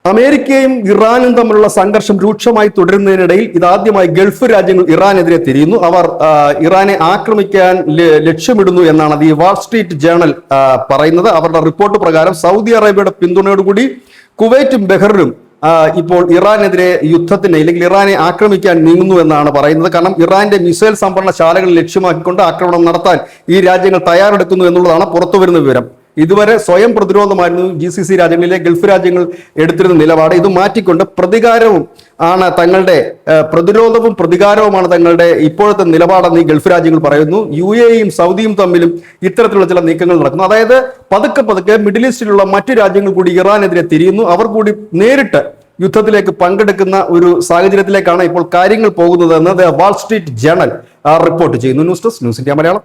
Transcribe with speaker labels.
Speaker 1: അമേരിക്കയും ഇറാനും തമ്മിലുള്ള സംഘർഷം രൂക്ഷമായി തുടരുന്നതിനിടയിൽ ഇതാദ്യമായി ഗൾഫ് രാജ്യങ്ങൾ ഇറാനെതിരെ തിരിയുന്നു. അവർ ഇറാനെ ആക്രമിക്കാൻ ലക്ഷ്യമിടുന്നു എന്നാണ് ദി വാൾ സ്ട്രീറ്റ് ജേണൽ പറയുന്നത്. അവരുടെ റിപ്പോർട്ട് പ്രകാരം സൗദി അറേബ്യയുടെ പിന്തുണയോടുകൂടി കുവൈറ്റും ബഹ്റിനും ഇപ്പോൾ ഇറാനെതിരെ യുദ്ധത്തിന് അല്ലെങ്കിൽ ഇറാനെ ആക്രമിക്കാൻ നീങ്ങുന്നു എന്നാണ് പറയുന്നത്. കാരണം ഇറാന്റെ മിസൈൽ സംഭരണശാലകൾ ലക്ഷ്യമാക്കിക്കൊണ്ട് ആക്രമണം നടത്താൻ ഈ രാജ്യങ്ങൾ തയ്യാറെടുക്കുന്നു എന്നുള്ളതാണ് പുറത്തുവരുന്ന വിവരം. ഇതുവരെ സ്വയം പ്രതിരോധമായിരുന്നു GCC രാജ്യങ്ങളിലെ ഗൾഫ് രാജ്യങ്ങൾ എടുത്തിരുന്ന നിലപാട്. ഇത് മാറ്റിക്കൊണ്ട് പ്രതികാരവും ആണ് തങ്ങളുടെ പ്രതിരോധവും പ്രതികാരവുമാണ് തങ്ങളുടെ ഇപ്പോഴത്തെ നിലപാടെന്ന് ഈ ഗൾഫ് രാജ്യങ്ങൾ പറയുന്നു. UAEയും സൗദിയും തമ്മിലും ഇത്തരത്തിലുള്ള ചില നീക്കങ്ങൾ നടക്കുന്നു. അതായത് പതുക്കെ പതുക്കെ മിഡിൽ ഈസ്റ്റിലുള്ള മറ്റു രാജ്യങ്ങൾ കൂടി ഇറാനെതിരെ തിരിയുന്നു. അവർ കൂടി നേരിട്ട് യുദ്ധത്തിലേക്ക് പങ്കെടുക്കുന്ന ഒരു സാഹചര്യത്തിലേക്കാണ് ഇപ്പോൾ കാര്യങ്ങൾ പോകുന്നതെന്ന് the Wall Street Journal report ചെയ്യുന്നു. News desk news India Malayalam.